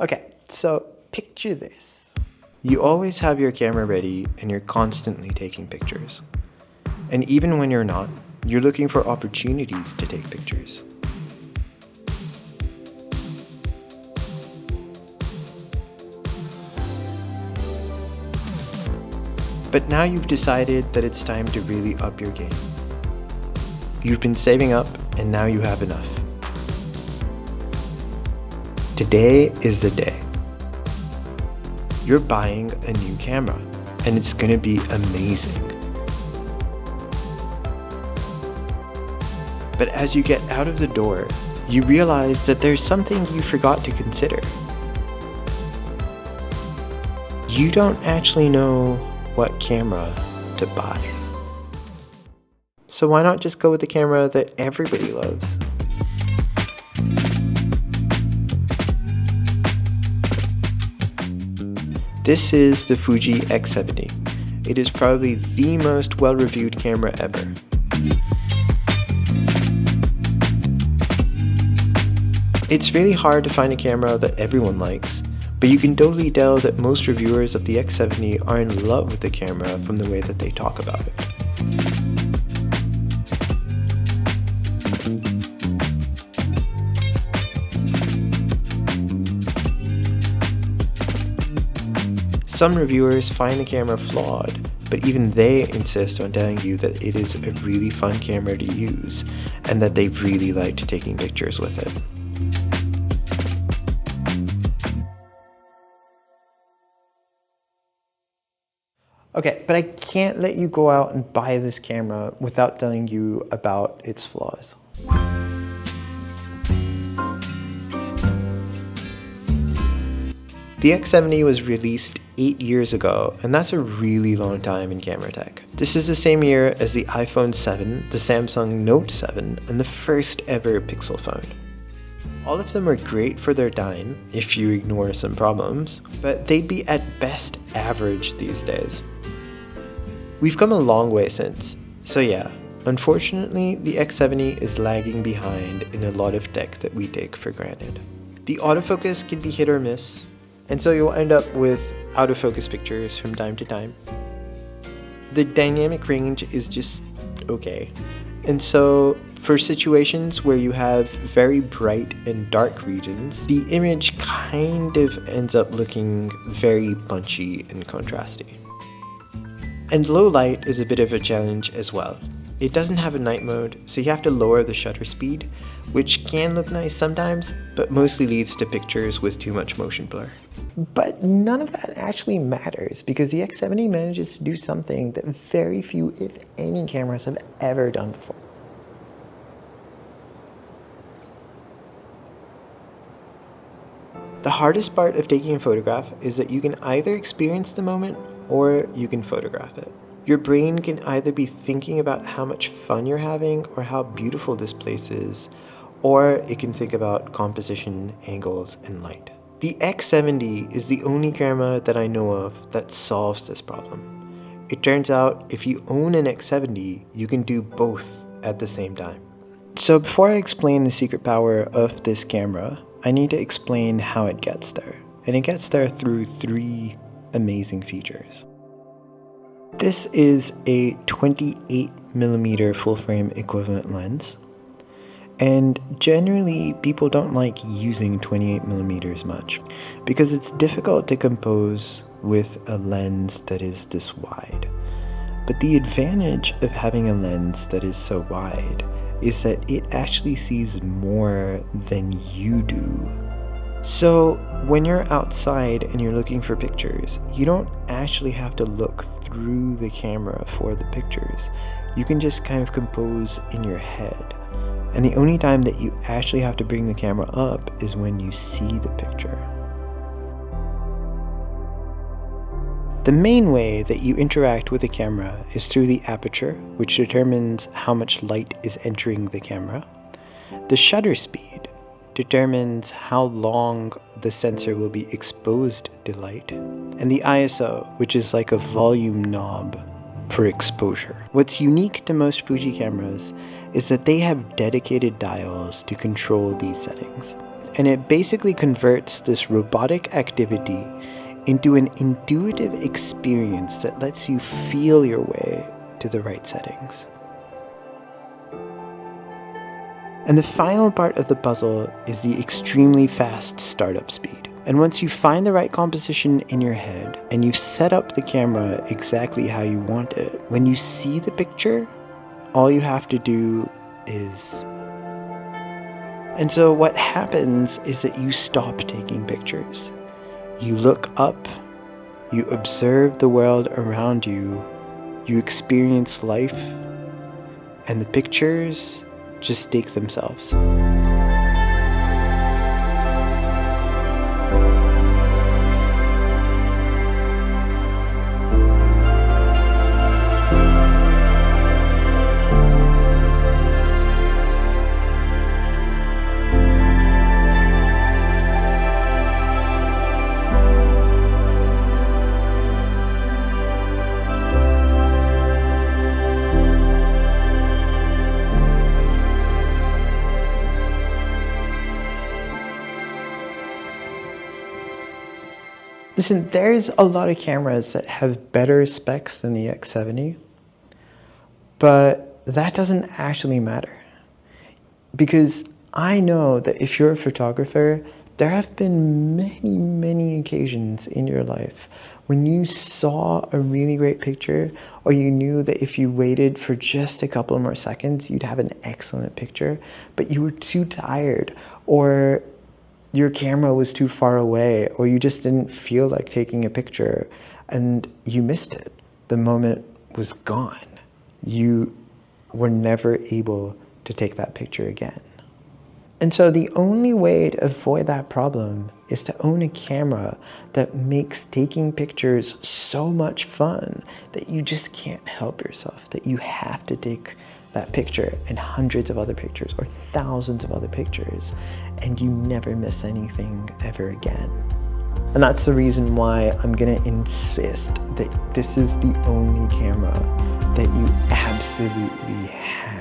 Okay, so picture this. You always have your camera ready and you're constantly taking pictures. And even when you're not, you're looking for opportunities to take pictures. But now you've decided that it's time to really up your game. You've been saving up and now you have enough. Today is the day. You're buying a new camera and it's gonna be amazing. But as you get out of the door, you realize that there's something you forgot to consider. You don't actually know what camera to buy. So why not just go with the camera that everybody loves? This is the Fuji X70. It is probably the most well-reviewed camera ever. It's really hard to find a camera that everyone likes, but you can totally tell that most reviewers of the X70 are in love with the camera from the way that they talk about it. Some reviewers find the camera flawed, but even they insist on telling you that it is a really fun camera to use and that they really liked taking pictures with it. Okay, but I can't let you go out and buy this camera without telling you about its flaws. The X70 was released 8 years ago, and that's a really long time in camera tech. This is the same year as the iPhone 7, the Samsung Note 7, and the first ever Pixel phone. All of them are great for their time, if you ignore some problems, but they'd be at best average these days. We've come a long way since, so yeah, unfortunately the X70 is lagging behind in a lot of tech that we take for granted. The autofocus can be hit or miss, and so you'll end up with out of focus pictures from time to time. The dynamic range is just okay, and so for situations where you have very bright and dark regions, the image kind of ends up looking very punchy and contrasty. And low light is a bit of a challenge as well. It doesn't have a night mode, so you have to lower the shutter speed, which can look nice sometimes, but mostly leads to pictures with too much motion blur. But none of that actually matters because the X70 manages to do something that very few, if any, cameras have ever done before. The hardest part of taking a photograph is that you can either experience the moment or you can photograph it. Your brain can either be thinking about how much fun you're having or how beautiful this place is, or it can think about composition, angles, and light. The X70 is the only camera that I know of that solves this problem. It turns out if you own an X70, you can do both at the same time. So before I explain the secret power of this camera, I need to explain how it gets there. And it gets there through 3 amazing features. This is a 28mm full-frame equivalent lens, and generally people don't like using 28mm much because it's difficult to compose with a lens that is this wide. But the advantage of having a lens that is so wide is that it actually sees more than you do. So when you're outside and you're looking for pictures, you don't actually have to look through the camera for the pictures. You can just kind of compose in your head. And the only time that you actually have to bring the camera up is when you see the picture. The main way that you interact with the camera is through the aperture, which determines how much light is entering the camera. The shutter speed determines how long the sensor will be exposed to light. And the ISO, which is like a volume knob for exposure. What's unique to most Fuji cameras is that they have dedicated dials to control these settings. And it basically converts this robotic activity into an intuitive experience that lets you feel your way to the right settings. And the final part of the puzzle is the extremely fast startup speed. And once you find the right composition in your head and you set up the camera exactly how you want it, when you see the picture, all you have to do is... And so what happens is that you stop taking pictures. You look up, you observe the world around you, you experience life, and the pictures just take themselves. Listen, there's a lot of cameras that have better specs than the X70, but that doesn't actually matter. Because I know that if you're a photographer, there have been many, many occasions in your life when you saw a really great picture, or you knew that if you waited for just a couple more seconds, you'd have an excellent picture, but you were too tired, or your camera was too far away, or you just didn't feel like taking a picture and you missed it. The moment was gone. You were never able to take that picture again. And so the only way to avoid that problem is to own a camera that makes taking pictures so much fun that you just can't help yourself, that you have to take that picture and hundreds of other pictures or thousands of other pictures, and you never miss anything ever again. And that's the reason why I'm gonna insist that this is the only camera that you absolutely have